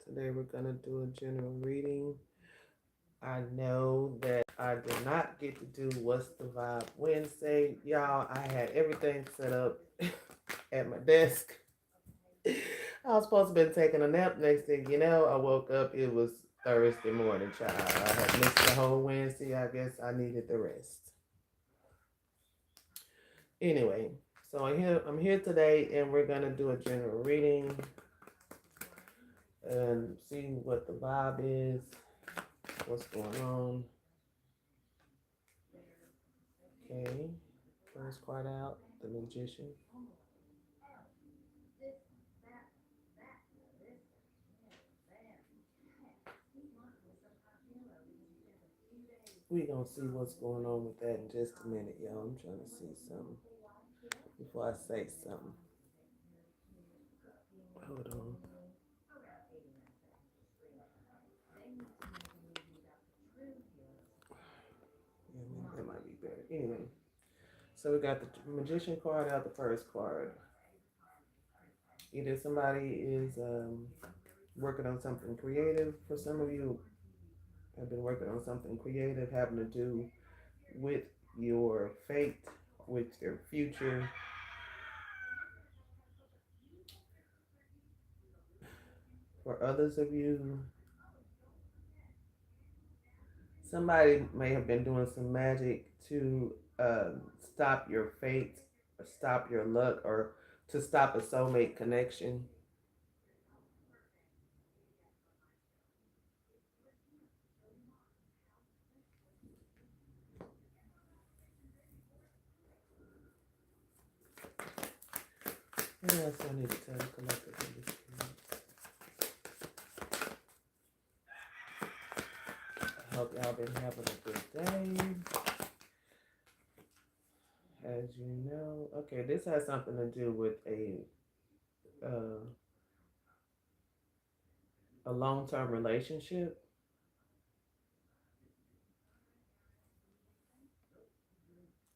Today we're going to do a general reading. I know that I did not get to do What's the Vibe Wednesday. Y'all, I had everything set up at my desk. I was supposed to have been taking a nap. Next thing you know, I woke up. It was Thursday morning, child. I had missed the whole Wednesday. I guess I needed the rest. Anyway, so I'm here today, and we're gonna do a general reading and see what the vibe is, what's going on. Okay, first card out, the Magician. We gonna see what's going on with that in just a minute, y'all. I'm trying to see something before I say something. Hold on. Yeah, that might be better. Anyway, so we got the Magician card out, the first card. Either somebody is working on something creative. For some of you, have been working on something creative having to do with your fate, with your future. For others of you, somebody may have been doing some magic to stop your fate, or stop your luck, or to stop a soulmate connection. What else I need to tell the collective in this I hope y'all been having a good day. As you know, okay, this has something to do with uh, a long-term relationship.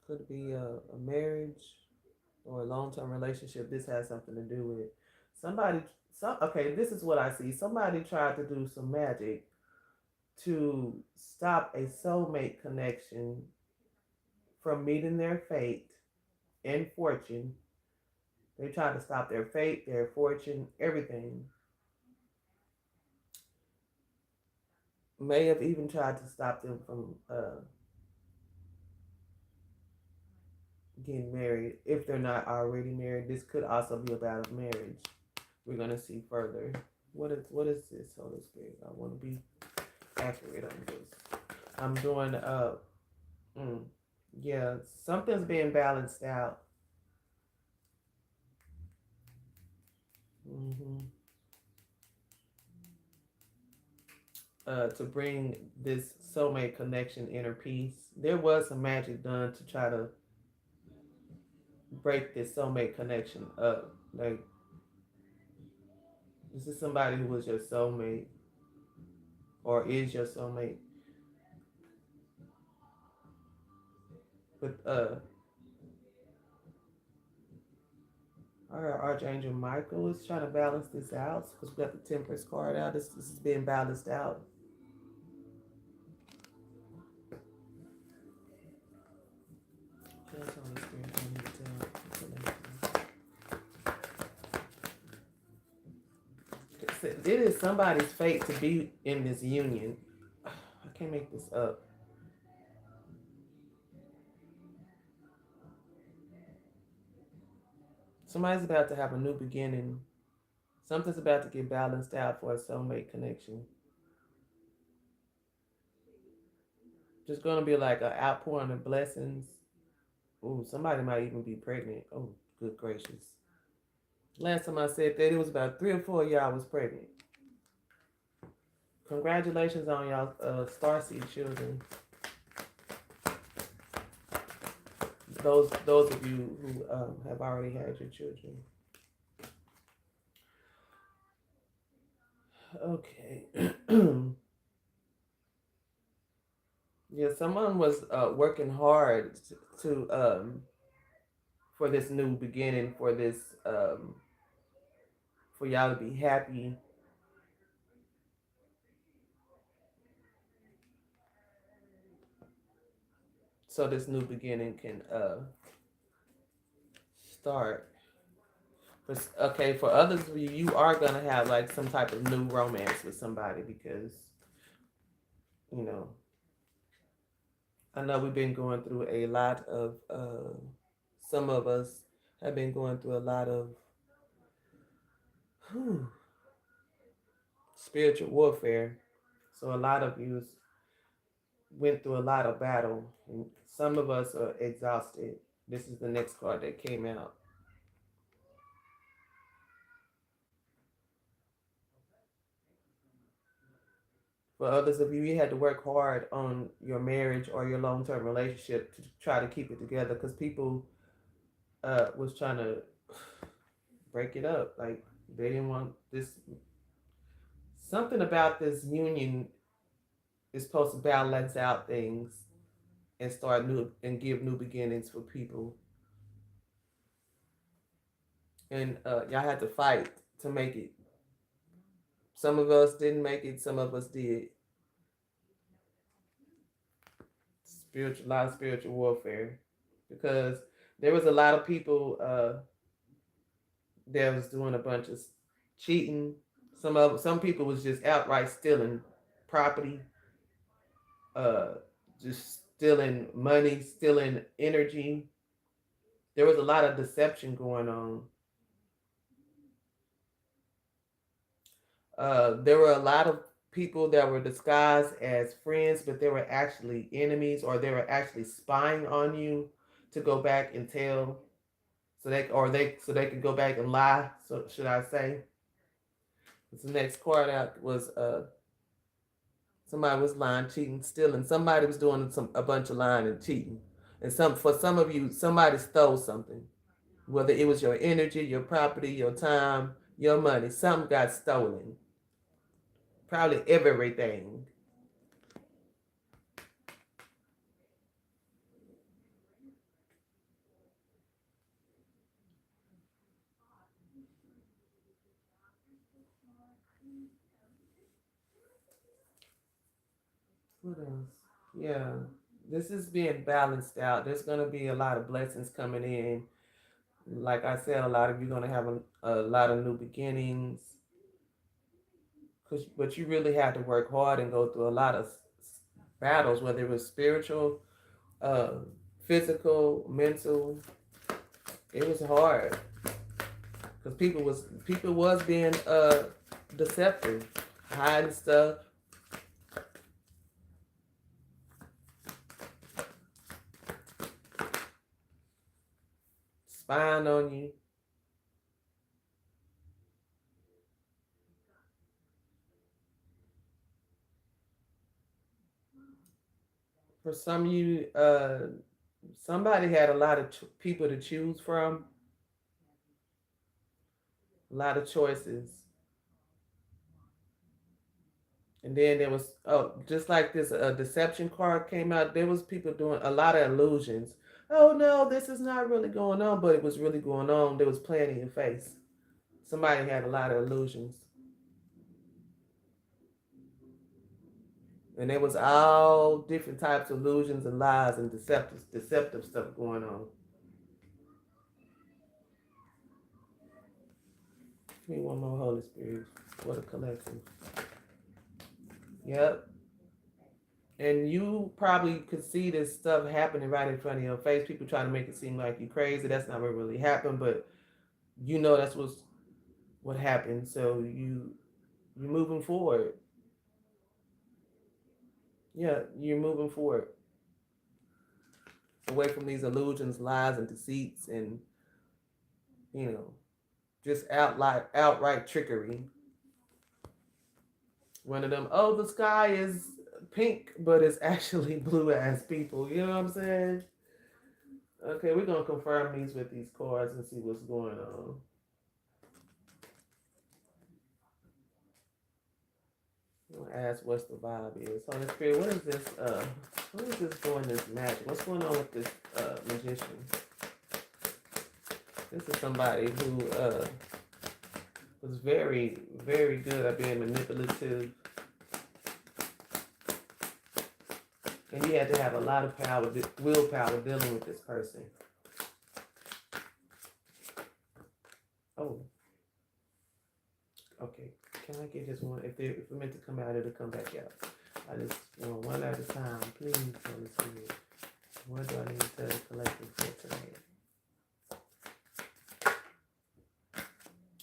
Could be a marriage or a long-term relationship. This has something to do with somebody. Okay, this is what I see. Somebody tried to do some magic to stop a soulmate connection from meeting their fate and fortune. They tried to stop their fate, their fortune, everything. May have even tried to stop them from getting married if they're not already married. This could also be about a marriage. We're gonna see further. What is this, Holy Spirit? I want to be accurate on this. I'm doing mm, yeah, something's being balanced out. hmm to bring this soulmate connection, inner peace. There was some magic done to try to break this soulmate connection up. Like, this is somebody who was your soulmate or is your soulmate. But our Archangel Michael is trying to balance this out because we got the Temperance card out. This is being balanced out. That's Holy Spirit. I need to tell. It is somebody's fate to be in this union. I can't make this up. Somebody's about to have a new beginning. Something's about to get balanced out for a soulmate connection. Just gonna be like an outpouring of blessings. Ooh, somebody might even be pregnant. Oh, good gracious. Last time I said that, it was about 3 or 4 of y'all was pregnant. Congratulations on y'all starseed children. Those of you who have already had your children. Okay. Yeah, someone was working hard to for this new beginning, for this for y'all to be happy so this new beginning can start. Okay, for others of you, you are gonna have like some type of new romance with somebody because you know I know we've been going through a lot of. Some of us have been going through a lot of whew, spiritual warfare. So a lot of you went through a lot of battle, and some of us are exhausted. This is the next card that came out. For others of you, you had to work hard on your marriage or your long-term relationship to try to keep it together because people was trying to break it up. Like they didn't want this. Something about this union is supposed to balance out things and start new and give new beginnings for people. And y'all had to fight to make it. Some of us didn't make it. Some of us did. A lot of spiritual warfare, because there was a lot of people that was doing a bunch of cheating. Some people was just outright stealing property, uh, just stealing money, stealing energy. There was a lot of deception going on. There were a lot of people that were disguised as friends, but they were actually enemies, or they were actually spying on you to go back and tell, so they could go back and lie. So should I say? The next card out was somebody was lying, cheating, stealing. Somebody was doing a bunch of lying and cheating, and for some of you, somebody stole something. Whether it was your energy, your property, your time, your money, something got stolen. Probably everything. What else? Yeah, this is being balanced out. There's going to be a lot of blessings coming in. Like I said, a lot of you are going to have a lot of new beginnings. But you really had to work hard and go through a lot of battles, whether it was spiritual, uh, physical, mental. It was hard because people was being deceptive, hiding stuff. Spying on you. For some of you, somebody had a lot of people to choose from, a lot of choices. And then there was, oh, just like this deception card came out, there was people doing a lot of illusions. Oh no, this is not really going on, but it was really going on. There was playing in your face. Somebody had a lot of illusions. And there was all different types of illusions and lies and deceptive stuff going on. Give me one more Holy Spirit. What a collection. Yep. And you probably could see this stuff happening right in front of your face. People trying to make it seem like you crazy. That's not what really happened, but you know that's what happened. So you're moving forward. Yeah, you're moving forward away from these illusions, lies, and deceits, and you know, just outright trickery. One of them, oh, the sky is pink, but it's actually blue as people. You know what I'm saying? Okay, we're gonna confirm these with these cards and see what's going on. I'm gonna ask what's the vibe is. Holy Spirit, what is this doing this magic? What's going on with this magician? This is somebody who was very, very good at being manipulative. And you had to have a lot of power, willpower dealing with this person. Oh, okay. Can I get this one? If it's meant to come out, it'll come back out. I just want one at a time. Please, Holy Spirit. What do I need to tell the collective for tonight?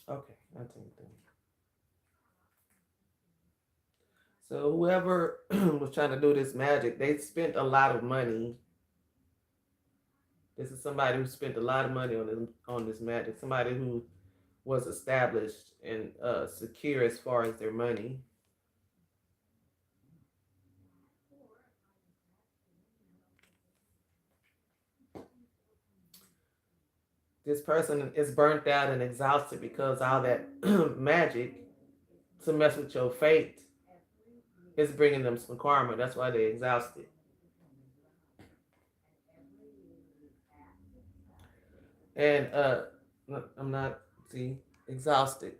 Okay, I think that. So whoever was trying to do this magic, they spent a lot of money. This is somebody who spent a lot of money on this magic. Somebody who was established and secure as far as their money. This person is burnt out and exhausted because all that magic to mess with your fate is bringing them some karma. That's why they're exhausted. And I'm not, exhausted.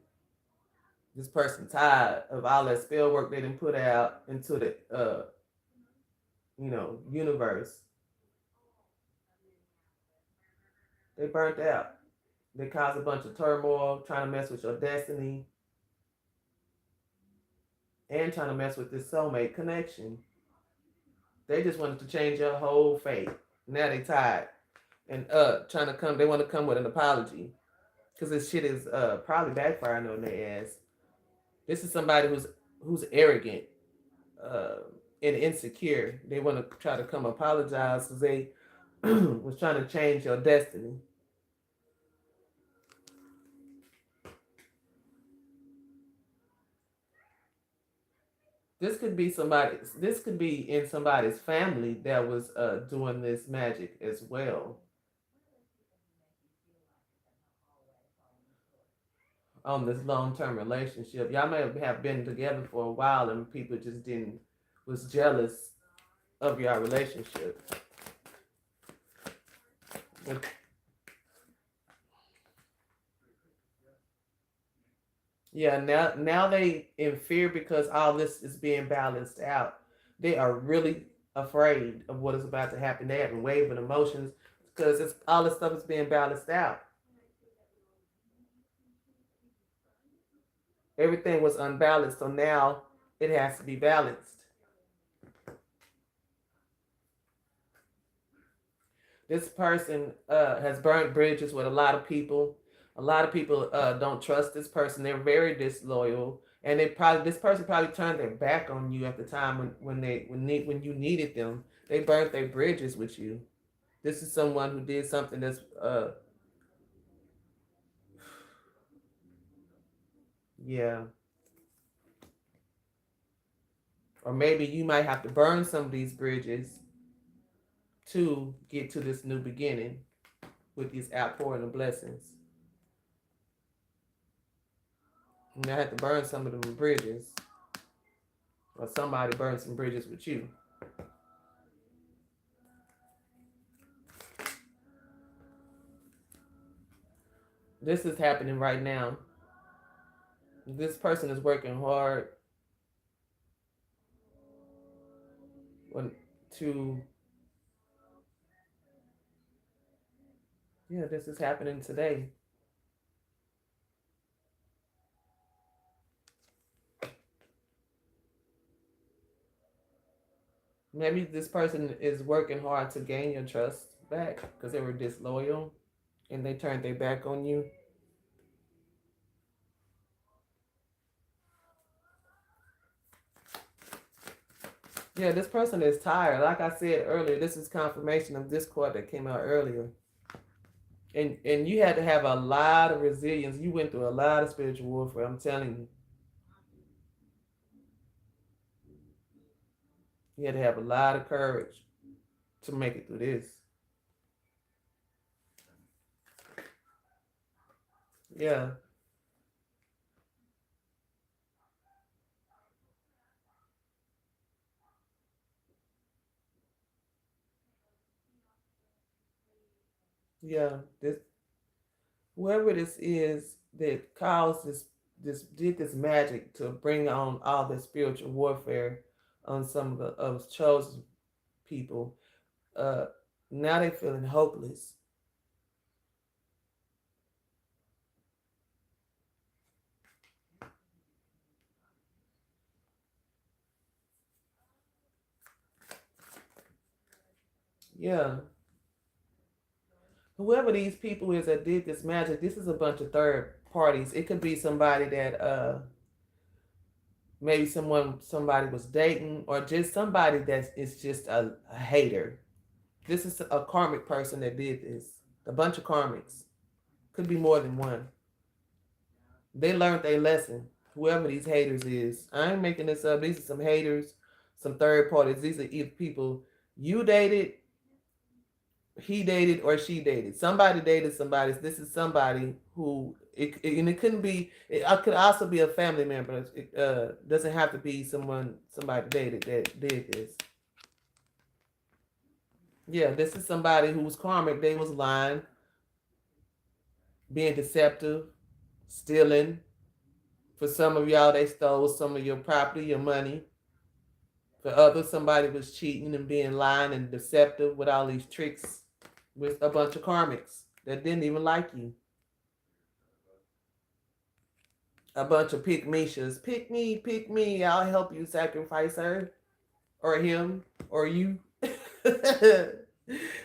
This person tired of all that spell work they didn't put out into the universe. They burnt out. They cause a bunch of turmoil, trying to mess with your destiny, and trying to mess with this soulmate connection. They just wanted to change your whole fate. Now they tired and trying to come. They want to come with an apology because this shit is probably backfiring on their ass. This is somebody who's arrogant and insecure. They want to try to come apologize because they was trying to change your destiny. This could be somebody. This could be in somebody's family that was doing this magic as well. On this long-term relationship, y'all may have been together for a while, and people just didn't was jealous of your relationship. But yeah, now they in fear because all this is being balanced out. They are really afraid of what is about to happen. They having waving emotions because it's all this stuff is being balanced out. Everything was unbalanced, so now it has to be balanced. This person has burnt bridges with a lot of people. A lot of people don't trust this person. They're very disloyal, and this person probably turned their back on you at the time when you needed them. They burnt their bridges with you. This is someone who did something that's yeah. Or maybe you might have to burn some of these bridges to get to this new beginning with these outpouring of blessings. And I had to burn some of them bridges, or somebody burned some bridges with you. This is happening right now. This person is working hard to, yeah, this is happening today. Maybe this person is working hard to gain your trust back because they were disloyal and they turned their back on you. Yeah, this person is tired. Like I said earlier, this is confirmation of this quote that came out earlier. And you had to have a lot of resilience. You went through a lot of spiritual warfare, I'm telling you. You had to have a lot of courage to make it through this. Yeah. Yeah. This whoever this is that caused this did this magic to bring on all this spiritual warfare on some of the chosen people. Uh, Now they feeling hopeless. Yeah. Whoever these people is that did this magic, this is a bunch of third parties. It could be somebody that maybe somebody was dating, or just somebody that is just a hater. This is a karmic person that did this. A bunch of karmics. Could be more than one. They learned their lesson. Whoever these haters is. I ain't making this up. These are some haters, some third parties. These are either people you dated, he dated, or she dated. Somebody dated somebody. This is somebody who and it couldn't be. It could also be a family member. It doesn't have to be somebody dated that did this. Yeah, this is somebody who was karmic. They was lying, being deceptive, stealing. For some of y'all, they stole some of your property, your money. For others, somebody was cheating and being lying and deceptive with all these tricks with a bunch of karmics that didn't even like you. A bunch of pick Mishas. Pick me. I'll help you sacrifice her or him or you.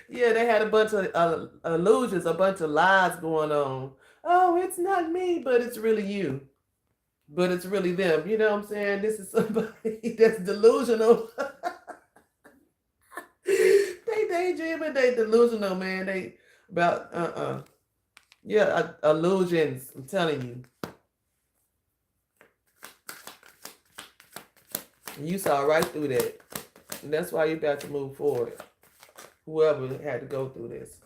Yeah, they had a bunch of illusions, a bunch of lies going on. Oh, it's not me, but it's really you. But it's really them. You know what I'm saying? This is somebody that's delusional. They daydreaming, they delusional, man. They about yeah, illusions. I'm telling you. You saw right through that. And that's why you got to move forward. Whoever had to go through this.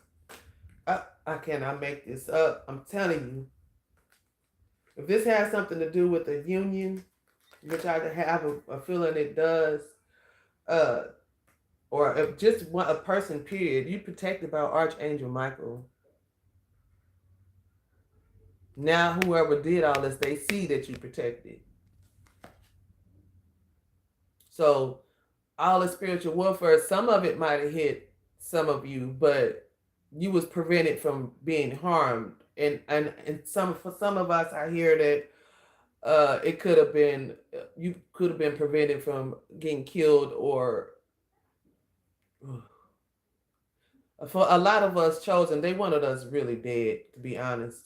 I cannot make this up. I'm telling you. If this has something to do with the union, which I have a feeling it does, uh, or if just a person, period, you protected by Archangel Michael. Now, whoever did all this, they see that you protected. So, all the spiritual warfare, some of it might have hit some of you, but you was prevented from being harmed. And for some of us, I hear that it could have been, you could have been prevented from getting killed, or for a lot of us chosen, they wanted us really dead, to be honest.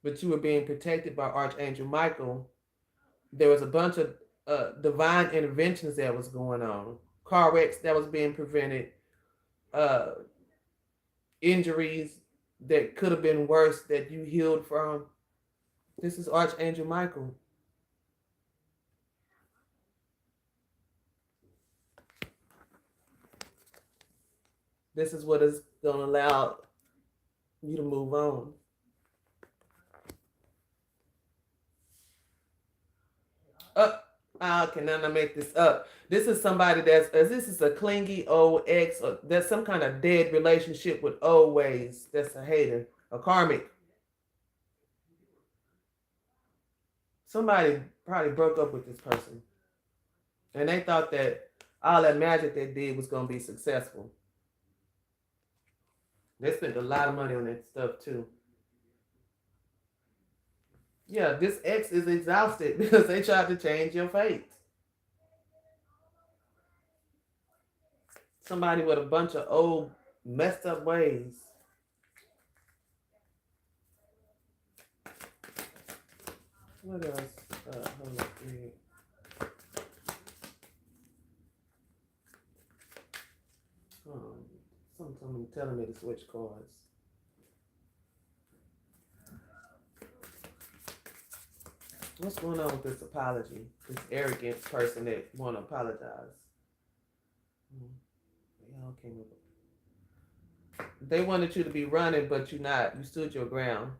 But you were being protected by Archangel Michael. There was a bunch of divine interventions that was going on, car wrecks that was being prevented, uh, injuries that could have been worse that you healed from. This is Archangel Michael. This is what is going to allow you to move on. I cannot make this up. This is somebody this is a clingy old ex, or there's some kind of dead relationship with old ways. That's a hater, a karmic. Somebody probably broke up with this person, and they thought that all that magic they did was going to be successful. They spent a lot of money on that stuff too. Yeah, this ex is exhausted because they tried to change your fate. Somebody with a bunch of old messed up ways. What else? Hold up here. Someone telling me to switch cards. What's going on with this apology? This arrogant person that want to apologize. They all came up. They wanted you to be running, but you're not. You stood your ground.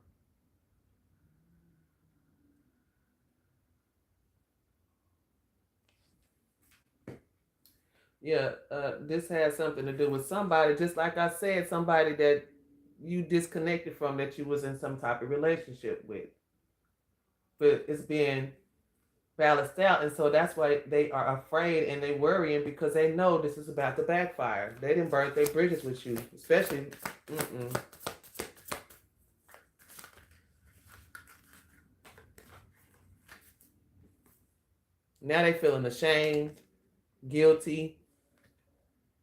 Yeah, this has something to do with somebody, just like I said, somebody that you disconnected from, that you was in some type of relationship with. But it's being balanced out, and so that's why they are afraid and they worrying because they know this is about to backfire. They didn't burn their bridges with you, especially. Mm-mm. Now they feeling ashamed, guilty,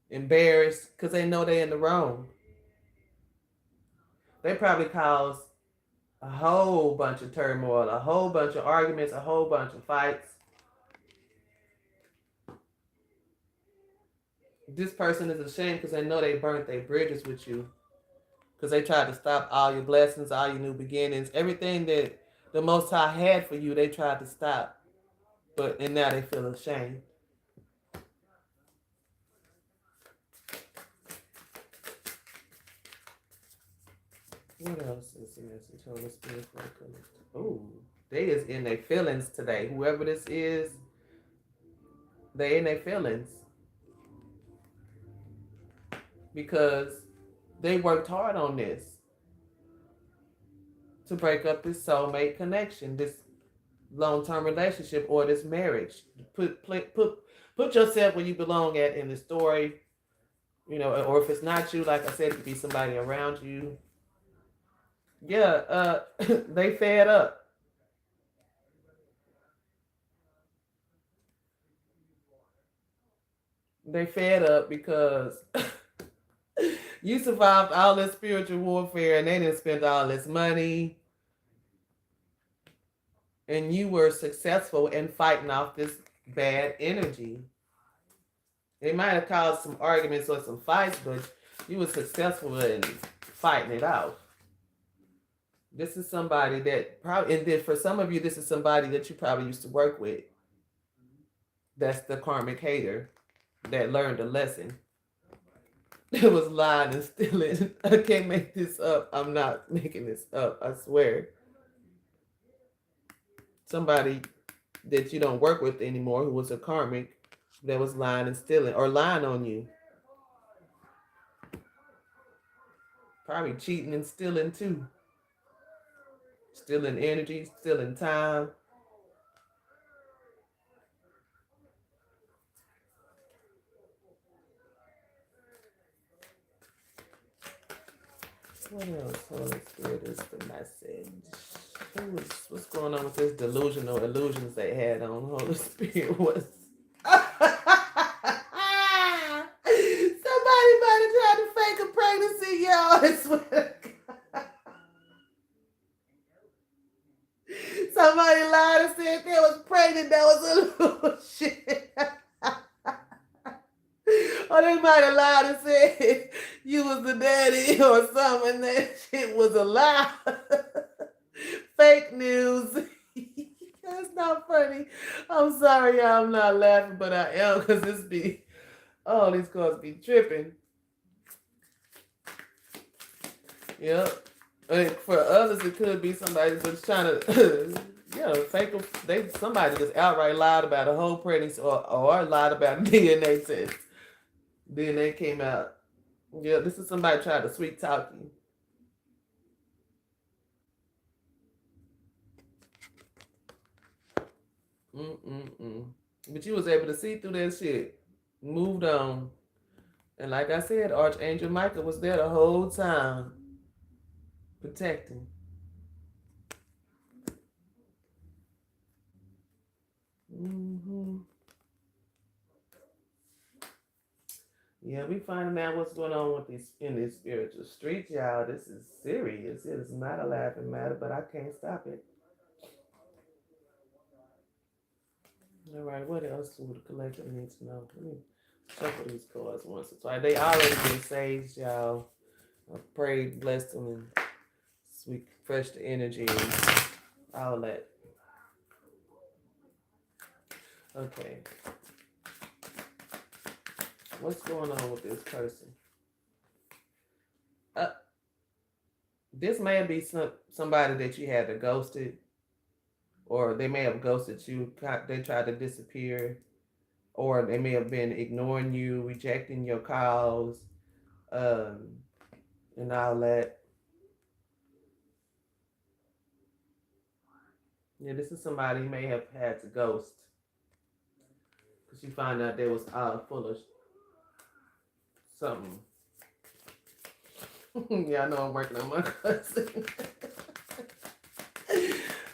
embarrassed because they know they're in the wrong. They probably caused a whole bunch of turmoil, a whole bunch of arguments, a whole bunch of fights. This person is ashamed because they know they burnt their bridges with you. Because they tried to stop all your blessings, all your new beginnings, everything that the Most High had for you, they tried to stop. And now they feel ashamed. What else is the message? Holy Spirit, oh, they is in their feelings today. Whoever this is, they in their feelings because they worked hard on this to break up this soulmate connection, this long-term relationship, or this marriage. Put yourself where you belong at in the story, or if it's not you, like I said, it could be somebody around you. Yeah, they fed up. They fed up because you survived all this spiritual warfare and they didn't spend all this money, and you were successful in fighting off this bad energy. It might have caused some arguments or some fights, but you were successful in fighting it out. This is somebody that probably, and then for some of you, this is somebody that you probably used to work with. That's the karmic hater that learned a lesson. It was lying and stealing. I can't make this up. I'm not making this up. I swear. Somebody that you don't work with anymore who was a karmic that was lying and stealing or lying on you. Probably cheating and stealing too. Stealing energy, stealing time. What else? Holy Spirit is the message. What's going on with this delusional illusions they had on Holy Spirit? Was somebody might have tried to fake a pregnancy, y'all. I swear. Somebody lied and said they was pregnant. That was a illusion. Or they might have lied and said you was the daddy or something. That shit was a lie. Fake news. That's not funny. I'm sorry, y'all. I'm not laughing, but I am because this be, oh, these cars be tripping. Yep. For others, it could be somebody just trying to, fake. Somebody just outright lied about a whole pregnancy or lied about DNA test. DNA came out. Yeah, this is somebody trying to sweet talk you. Mm-mm-mm. But you was able to see through that shit. Moved on. And like I said, Archangel Michael was there the whole time. Protecting. Mm-hmm. Yeah, we finding out what's going on with these in these spiritual streets, y'all. This is serious. It is not a laughing matter, but I can't stop it. All right, what else would the collective need to know? Let me shuffle these cards once or twice. They already been saged, y'all. I prayed, blessed them, and sweet, fresh the energy, and all that. Okay. What's going on with this person? This may be somebody that you had to ghosted, or they may have ghosted you. They tried to disappear, or they may have been ignoring you, rejecting your calls, um, and all that. Yeah, this is somebody you may have had to ghost because you find out they was full of something. Yeah, I know I'm working on my cousin.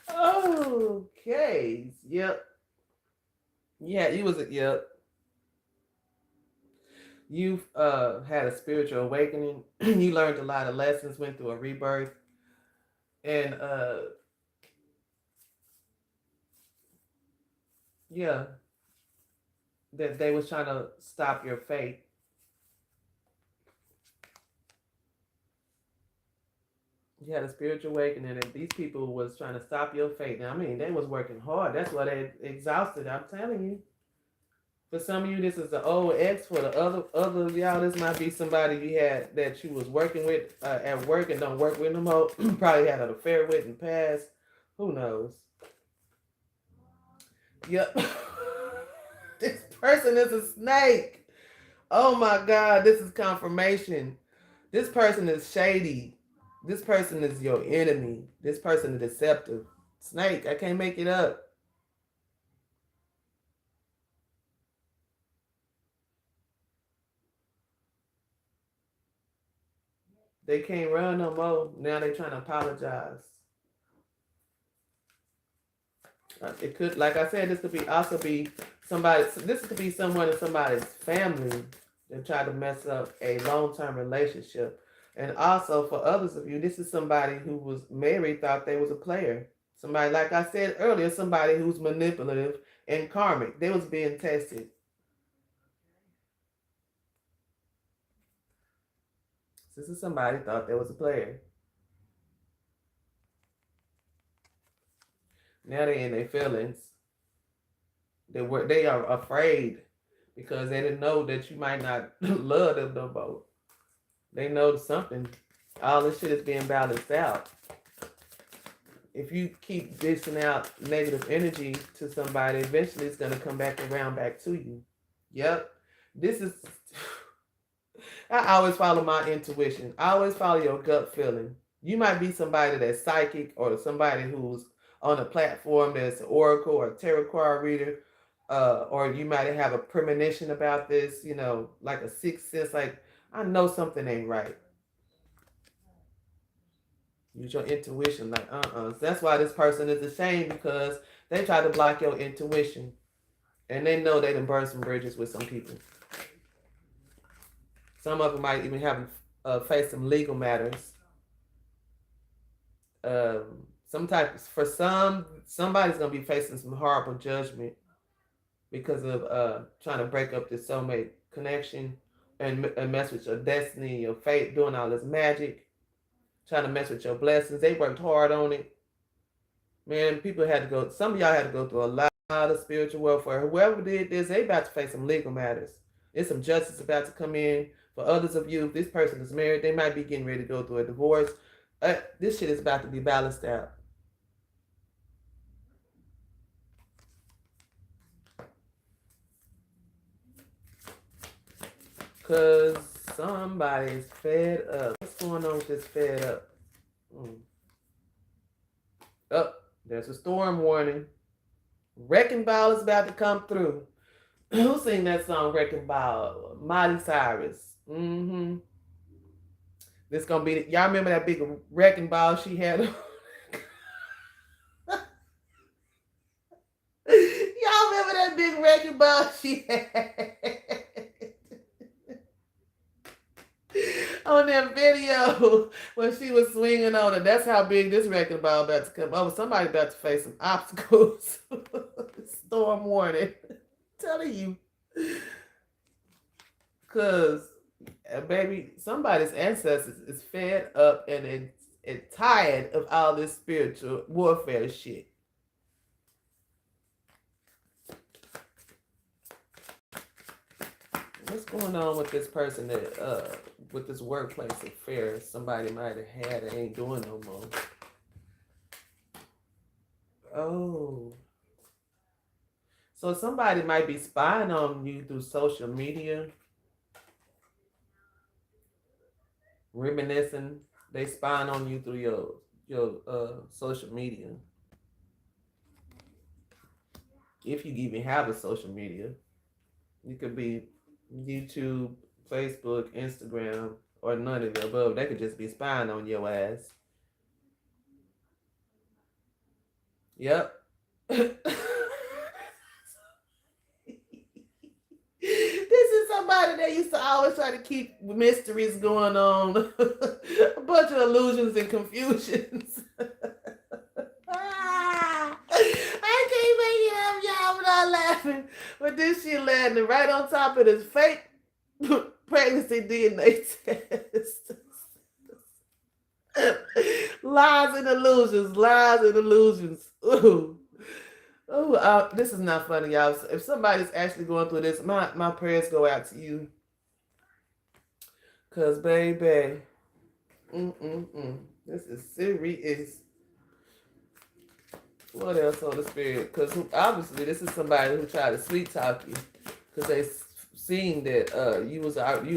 Okay. Yep. Yeah, you was a yep. You've had a spiritual awakening. You learned a lot of lessons, went through a rebirth, and yeah, that they was trying to stop your fate. You had a spiritual awakening, and these people was trying to stop your fate. Now, I mean, they was working hard. That's why they exhausted. I'm telling you. For some of you, this is the old ex. For the other of y'all, this might be somebody you had that you was working with at work and don't work with no more. Probably had an affair with in the past. Who knows? Yep. This person is a snake. Oh my God, this is confirmation. This person is shady. This person is your enemy. This person is deceptive. Snake, I can't make it up. They can't run no more. Now they trying to apologize. It could, like I said, this could be also be somebody. This could be someone in somebody's family that tried to mess up a long-term relationship. And also for others of you, this is somebody who was married, thought they was a player. Somebody, like I said earlier, somebody who's manipulative and karmic. They was being tested. This is somebody thought they was a player. Now they in their feelings. They are afraid because they didn't know that you might not love them no more. They know something. All this shit is being balanced out. If you keep dishing out negative energy to somebody, eventually it's gonna come back around back to you. Yep. This is I always follow my intuition. I always follow your gut feeling. You might be somebody that's psychic or somebody who's on a platform that's an oracle or a tarot card reader, or you might have a premonition about this, like a sixth sense, like I know something ain't right. Use your intuition, like That's why this person is ashamed because they try to block your intuition, and they know they done burned some bridges with some people. Some of them might even have faced some legal matters. Some type for somebody's gonna be facing some horrible judgment because of trying to break up this soulmate connection and mess with your destiny, your fate, doing all this magic, trying to mess with your blessings. They worked hard on it. Man, people had to go. Some of y'all had to go through a lot of spiritual warfare. Whoever did this, they about to face some legal matters. There's some justice about to come in. For others of you, if this person is married, they might be getting ready to go through a divorce. This shit is about to be balanced out. Cause somebody's fed up. What's going on with this fed up? Oh, there's a storm warning. Wrecking Ball is about to come through. Who sing that song, Wrecking Ball? Miley Cyrus. Mm-hmm. This gonna be y'all remember that big wrecking ball she had? Y'all remember that big wrecking ball she had on that video when she was swinging on it? That's how big this wrecking ball about to come. Oh, somebody about to face some obstacles. Storm warning. I'm telling you, cause baby, somebody's ancestors is fed up and it's tired of all this spiritual warfare shit. What's going on with this person that with this workplace affair somebody might have had and ain't doing no more? Oh. So somebody might be spying on you through social media, reminiscing. They spying on you through your social media. if you even have a social media. It could be YouTube, Facebook, Instagram, or none of the above. They could just be spying on your ass. Yep. This is somebody that used to always try to keep mysteries going on. A bunch of illusions and confusions. I can't make it up, y'all, without laughing. But this shit landing right on top of this fake pregnancy DNA test. Lies and illusions, lies and illusions. Ooh. Oh, this is not funny, y'all. If somebody's actually going through this, my prayers go out to you. Cause baby, this is serious. What else on the spirit? Because obviously this is somebody who tried to sweet talk you, because they seen that you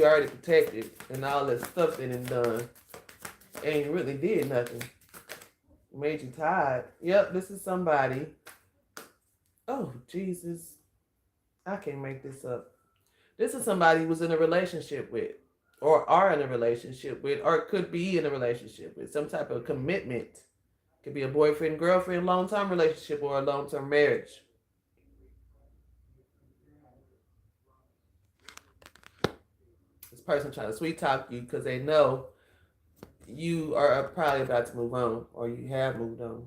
already protected and all that stuff that been done, and you really did nothing. Made you tired. Yep, this is somebody. Oh Jesus, I can't make this up. This is somebody who was in a relationship with, or are in a relationship with, or could be in a relationship with some type of commitment. Could be a boyfriend, girlfriend, long-term relationship, or a long-term marriage. This person trying to sweet talk you because they know you are probably about to move on, or you have moved on.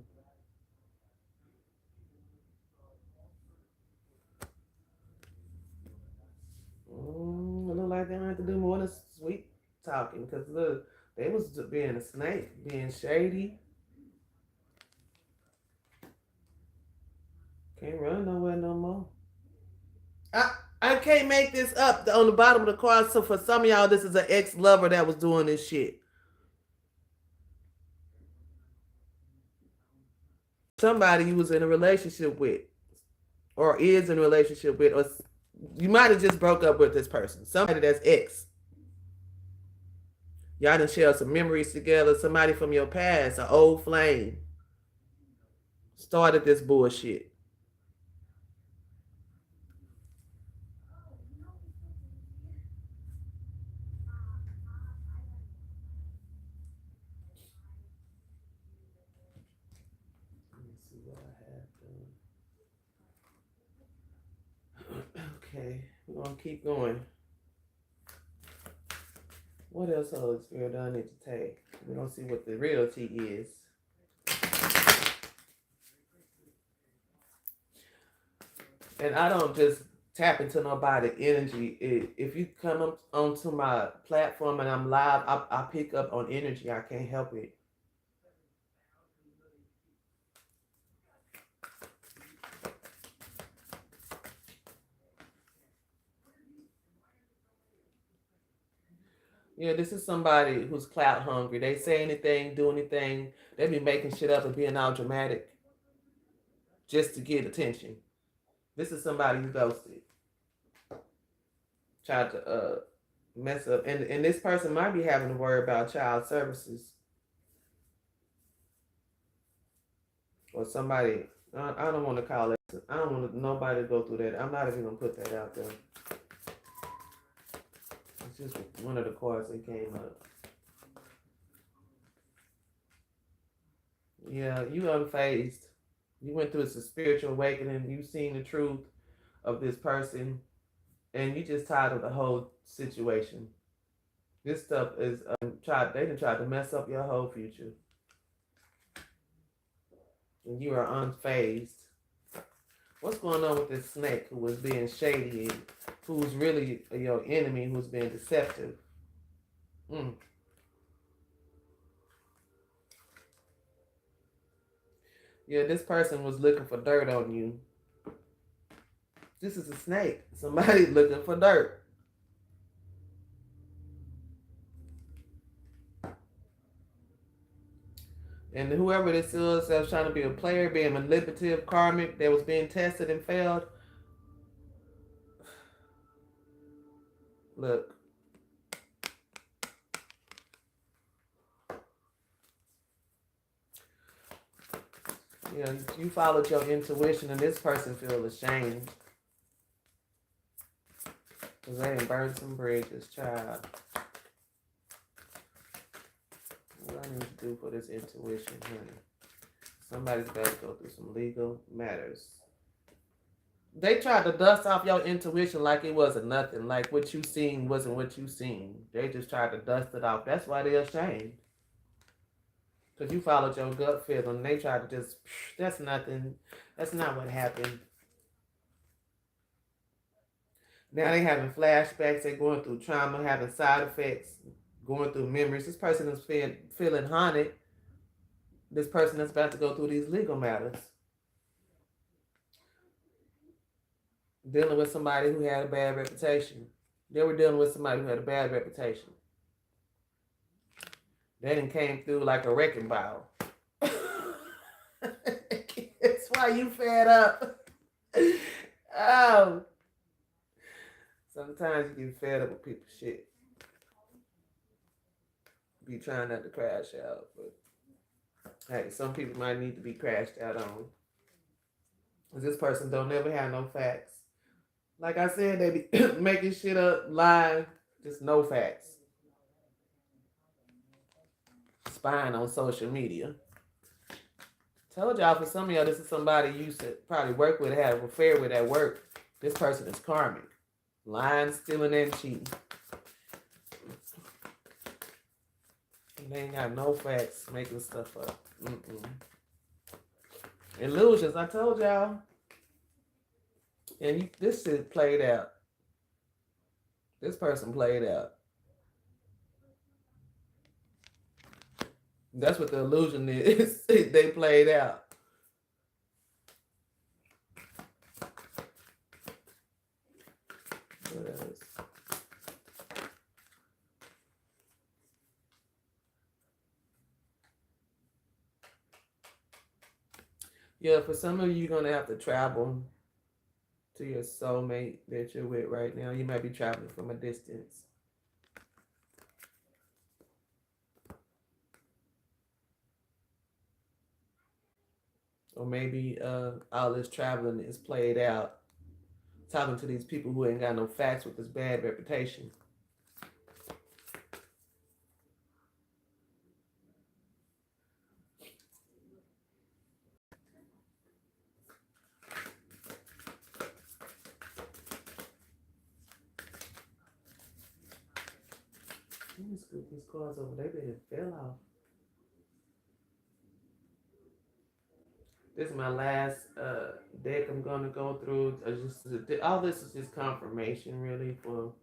It look like they don't have to do more than sweet talking, because look, they was being a snake, being shady. Can't run nowhere no more. I can't make this up. On the bottom of the card, so for some of y'all, this is an ex-lover that was doing this shit. Somebody you was in a relationship with, or is in a relationship with, or you might have just broke up with this person. Somebody that's ex. Y'all done share some memories together. Somebody from your past, an old flame, started this bullshit. Let me see what I have done. Okay, we're gonna keep going. What else, Holy Spirit, do I need to take? We're gonna see what the real tea is. And I don't just tap into nobody energy. If you come up onto my platform and I'm live, I pick up on energy. I can't help it. Yeah, this is somebody who's clout hungry. They say anything, do anything. They be making shit up and being all dramatic just to get attention. This is somebody who ghosted. Tried to mess up. And this person might be having to worry about child services. Or somebody, I don't want to call it. I don't want nobody to go through that. I'm not even going to put that out there. It's just one of the cards that came up. Yeah, you unfazed. You went through a spiritual awakening. You seen the truth of this person, and you just tired of the whole situation. This stuff is they done tried to mess up your whole future, and you are unfazed. What's going on with this snake who was being shady, and who's really your enemy, who's being deceptive? Yeah, this person was looking for dirt on you. This is a snake. Somebody looking for dirt. And whoever this is that was trying to be a player, being manipulative, karmic, that was being tested and failed. Look. You know, you followed your intuition, and this person feel ashamed because they done burned some bridges, child. What I need to do for this intuition, honey? Somebody's got to go through some legal matters. They tried to dust off your intuition like it wasn't nothing, like what you seen wasn't what you seen. They just tried to dust it off. That's why they're ashamed. Because you followed your gut feeling. They tried to just, that's nothing. That's not what happened. Now they having flashbacks. They're going through trauma, having side effects, going through memories. This person is feeling haunted. This person is about to go through these legal matters. Dealing with somebody who had a bad reputation. They were dealing with somebody who had a bad reputation. They done came through like a wrecking ball. That's why you fed up. Oh. Sometimes you get fed up with people's shit. Be trying not to crash out, but hey, some people might need to be crashed out on. Because this person don't never have no facts. Like I said, they be making shit up, lying, just no facts. Spying on social media. Told y'all, for some of y'all, this is somebody you used to probably work with, have an affair with at work. This person is karmic. Lying, stealing, and cheating. They ain't got no facts, making stuff up. Illusions, I told y'all. And this shit played out. This person played out. That's what the illusion is. They played out. What else? Yeah, for some of you, you're going to have to travel to your soulmate that you're with right now. You might be traveling from a distance. Or maybe all this traveling is played out. Talking to these people who ain't got no facts with this bad reputation. Let me scoop these cards over. They didn't fell off. This is my last deck I'm going to go through. All this is just confirmation, really, for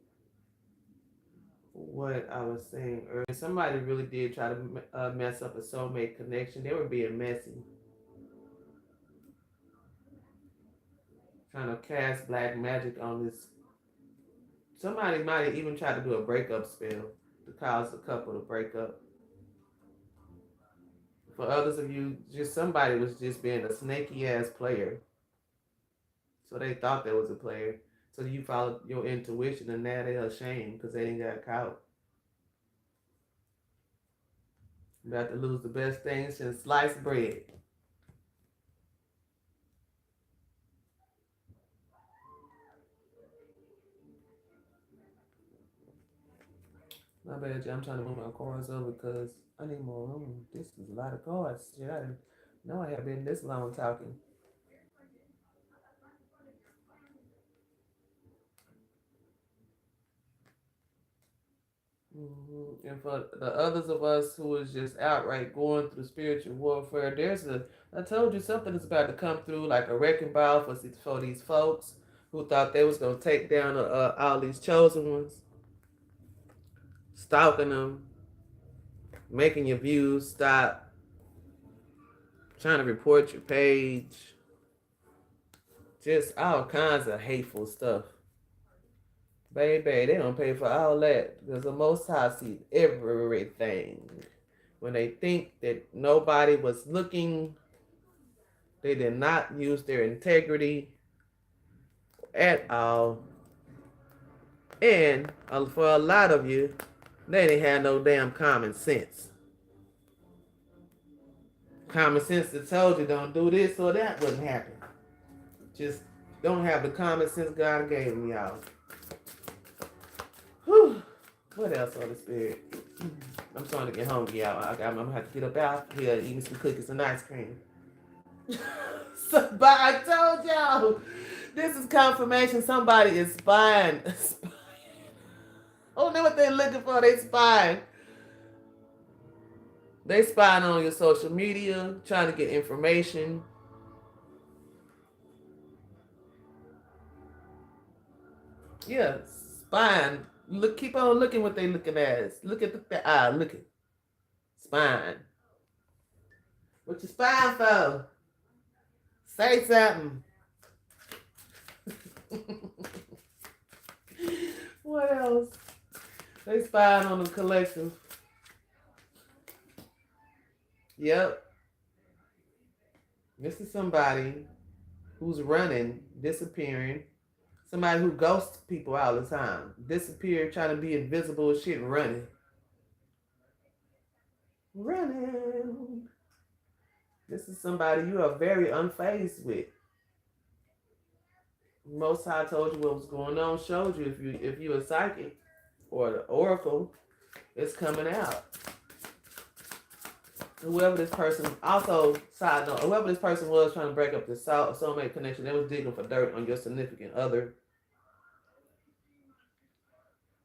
what I was saying earlier. Somebody really did try to mess up a soulmate connection. They were being messy. Trying to cast black magic on this. Somebody might have even tried to do a breakup spell to cause the couple to break up. For others of you, just somebody was just being a snaky ass player. So they thought there was a player. So you followed your intuition, and now they're ashamed because they ain't got caught. You're about to lose the best thing since sliced bread. My bad, I'm trying to move my cards over because I need more room. This is a lot of cards. Shit, I didn't know I have been this long talking. And for the others of us who is just outright going through spiritual warfare, I told you something is about to come through like a wrecking ball for these folks who thought they was going to take down all these chosen ones, stalking them, making your views stop, trying to report your page, just all kinds of hateful stuff. Baby, they don't pay for all that because the Most High sees everything. When they think that nobody was looking, they did not use their integrity at all. And for a lot of you, they didn't have no damn common sense. Common sense that told you don't do this or that wouldn't happen. Just don't have the common sense God gave me, y'all. Whew. What else, Holy Spirit? I'm starting to get hungry, y'all. I'm gonna have to get up out here and eat me some cookies and ice cream. Somebody, I told y'all, this is confirmation. Somebody is spying. I don't know what they're looking for. They spying. They spying on your social media, trying to get information. Yeah, spine. Look, keep on looking what they looking at. Look at the eye. Look at spine. What you spying for? Say something. What else? They spying on the collective. Yep. This is somebody who's running, disappearing. Somebody who ghosts people all the time. Disappear, trying to be invisible as shit, running. Running. This is somebody you are very unfazed with. Most High told you what was going on, showed you if you a psychic or the oracle, it's coming out. Whoever this person, also side note, whoever this person was trying to break up the soulmate connection, they was digging for dirt on your significant other,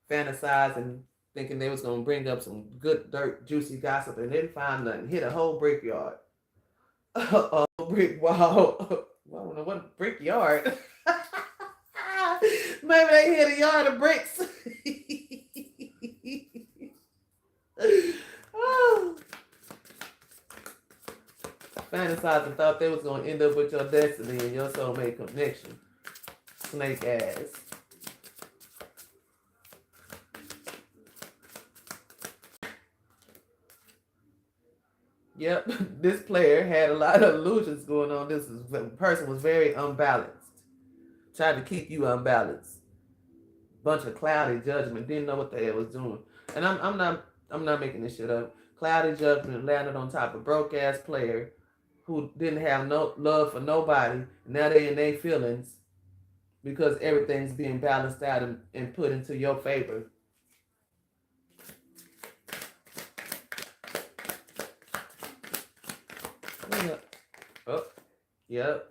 fantasizing, thinking they was gonna bring up some good dirt, juicy gossip, and didn't find nothing. Hit a whole brickyard, a brick wall. I don't know what brickyard. Maybe they hit a yard of bricks. Oh. Fantasizing, thought they was gonna end up with your destiny and your soulmate connection. Snake ass. Yep, this player had a lot of illusions going on. This person was very unbalanced. Tried to keep you unbalanced. Bunch of cloudy judgment. Didn't know what the hell was doing. And I'm not making this shit up. Cloudy judgment landed on top of broke ass player who didn't have no love for nobody. Now they in their feelings because everything's being balanced out and put into your favor. Oh, yep.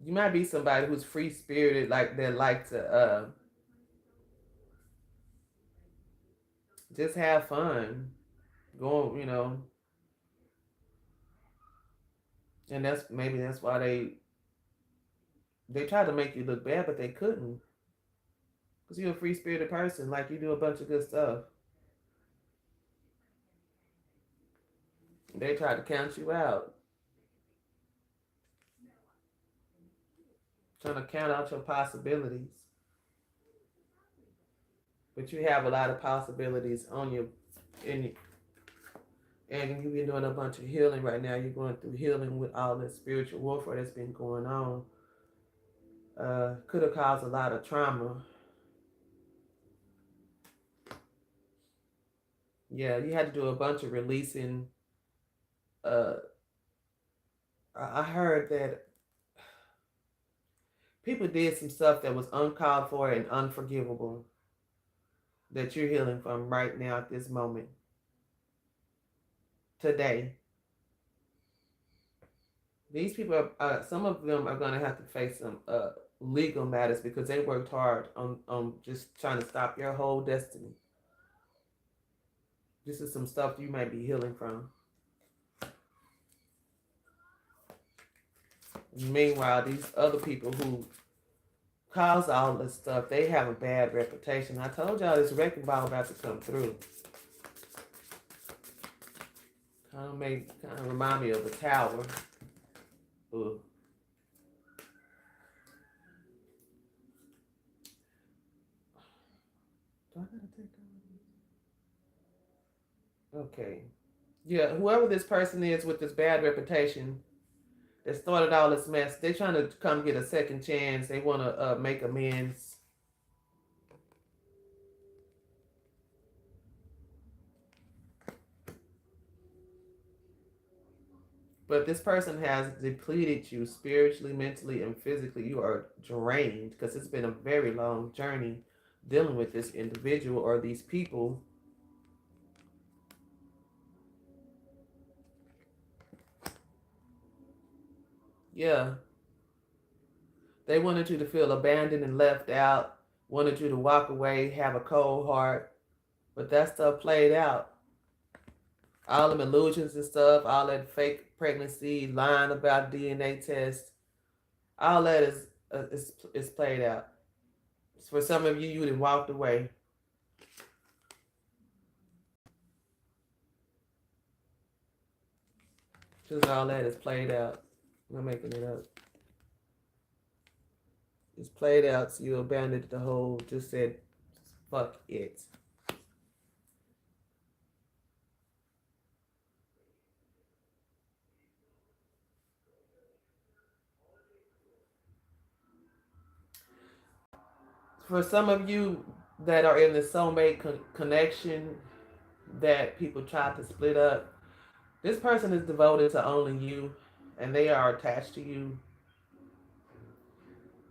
You might be somebody who's free spirited, like they like to just have fun, go, and that's why they try to make you look bad, but they couldn't, because you're a free spirited person, like you do a bunch of good stuff. They try to count you out, trying to count out your possibilities. But you have a lot of possibilities on your, and you've been doing a bunch of healing right now. You're going through healing with all this spiritual warfare that's been going on. Could have caused a lot of trauma. Yeah, you had to do a bunch of releasing. I heard that people did some stuff that was uncalled for and unforgivable that you're healing from right now at this moment. Today. These people, some of them are going to have to face some legal matters because they worked hard on just trying to stop your whole destiny. This is some stuff you might be healing from. Meanwhile, these other people who cause all this stuff, they have a bad reputation. I told y'all this wrecking ball about to come through. Kind of remind me of a tower. Ugh. Do I gotta take on? Okay. Yeah, whoever this person is with this bad reputation that started all this mess, they're trying to come get a second chance. They want to make amends. But this person has depleted you spiritually, mentally, and physically. You are drained because it's been a very long journey dealing with this individual or these people. Yeah, they wanted you to feel abandoned and left out, wanted you to walk away, have a cold heart, but that stuff played out. All them illusions and stuff, all that fake pregnancy, lying about DNA tests, all that is played out. For some of you, you done walked away. Just all that is played out. I'm not making it up. It's played out, so you abandoned the whole, just said, fuck it. For some of you that are in the soulmate connection that people try to split up, this person is devoted to only you and they are attached to you.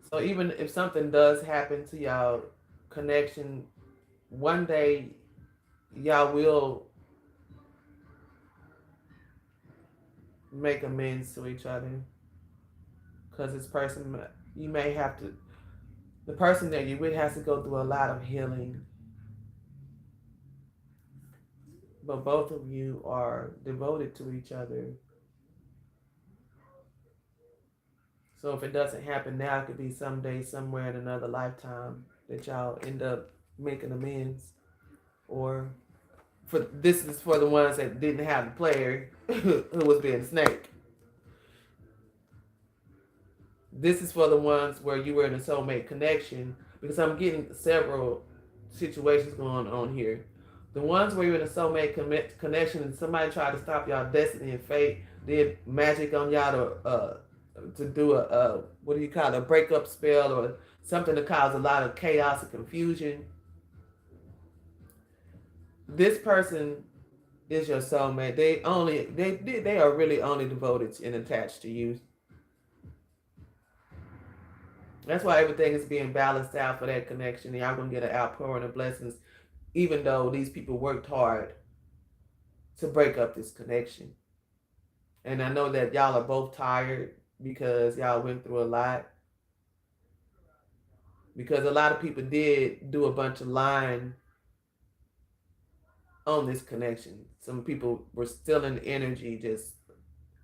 So even if something does happen to y'all connection, one day y'all will make amends to each other. Because this person, you may have to, the person that you with has to go through a lot of healing. But both of you are devoted to each other. So if it doesn't happen now, it could be someday, somewhere in another lifetime that y'all end up making amends. Or for this is for the ones that didn't have the player who was being snake. This is for the ones where you were in a soulmate connection, because I'm getting several situations going on here. The ones where you're in a soulmate connection and somebody tried to stop y'all destiny and fate, did magic on y'all to do a what do you call it, a breakup spell or something to cause a lot of chaos and confusion. This person is your soulmate. They are really only devoted and attached to you. That's why everything is being balanced out for that connection. And y'all gonna get an outpouring of blessings, even though these people worked hard to break up this connection. And I know that y'all are both tired because y'all went through a lot. Because a lot of people did do a bunch of lying on this connection. Some people were still in energy, just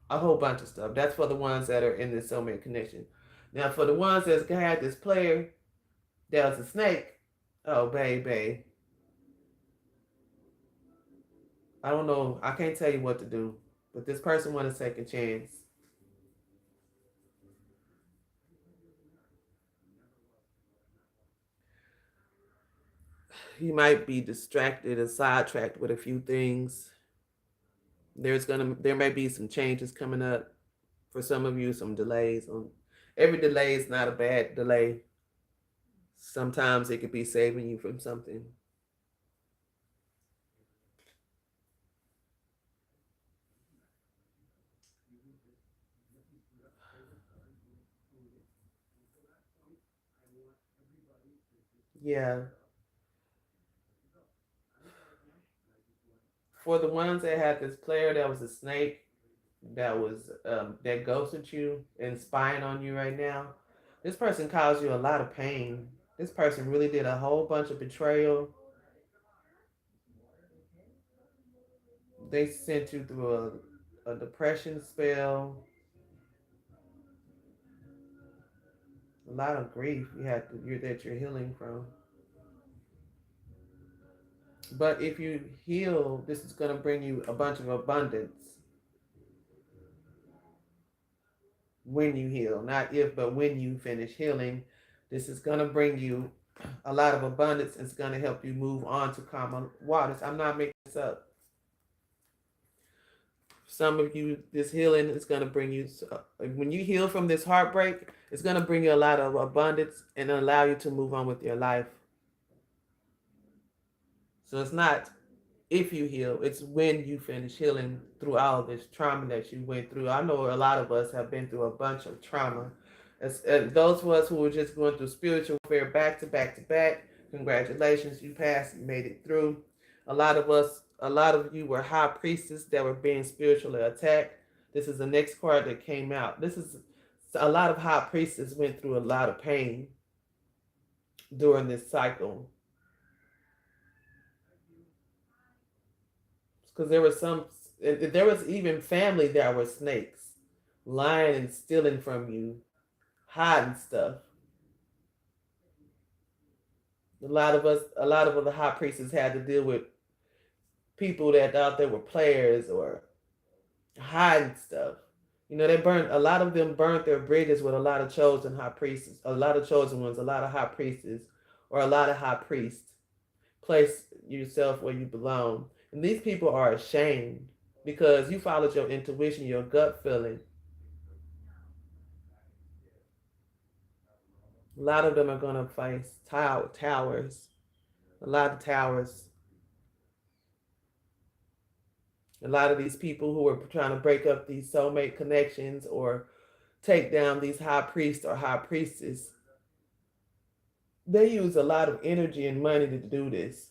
a whole bunch of stuff. That's for the ones that are in this soulmate connection. Now, for the ones that had this player that was a snake, oh, baby. I don't know. I can't tell you what to do. But this person want a second chance. He might be distracted and sidetracked with a few things. There may be some changes coming up for some of you, some delays. Every delay is not a bad delay. Sometimes it could be saving you from something. Yeah. For the ones that had this player that was a snake, that ghosted you and spying on you right now, this person caused you a lot of pain. This person really did a whole bunch of betrayal. They sent you through a depression spell, a lot of grief that you're healing from. But if you heal, this is going to bring you a bunch of abundance when you heal. Not if, but when you finish healing. This is going to bring you a lot of abundance. It's going to help you move on to calmer waters. I'm not making this up. Some of you, this healing is going to bring you, when you heal from this heartbreak, it's going to bring you a lot of abundance and allow you to move on with your life. So it's not if you heal. It's when you finish healing through all this trauma that you went through. I know a lot of us have been through a bunch of trauma. And those of us who were just going through spiritual warfare back to back to back, congratulations, you passed, you made it through. A lot of you were high priestesses that were being spiritually attacked. This is the next card that came out. This is a lot of high priestesses went through a lot of pain during this cycle. Because there was even family that were snakes, lying and stealing from you, hiding stuff. A lot of the high priestess had to deal with people that thought they were players or hiding stuff. You know, a lot of them burnt their bridges with a lot of chosen high priests, a lot of chosen ones, a lot of high priestess, or a lot of high priests. Place yourself where you belong. And these people are ashamed because you followed your intuition, your gut feeling. A lot of them are going to face towers. A lot of towers. A lot of these people who are trying to break up these soulmate connections or take down these high priests or high priestesses, they use a lot of energy and money to do this.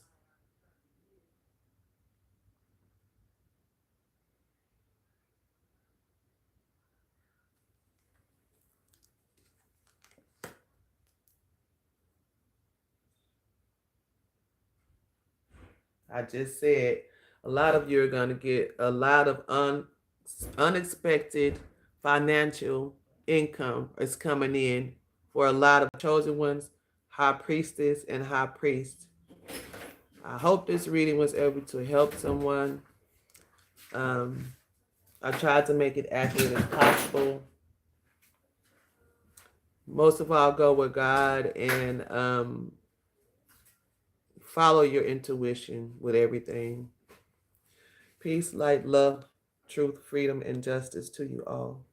I just said a lot of you are going to get a lot of unexpected financial income is coming in for a lot of chosen ones, high priestess and high priest. I hope this reading was able to help someone. I tried to make it accurate as possible. Most of all, go with God and follow your intuition with everything. Peace, light, love, truth, freedom, and justice to you all.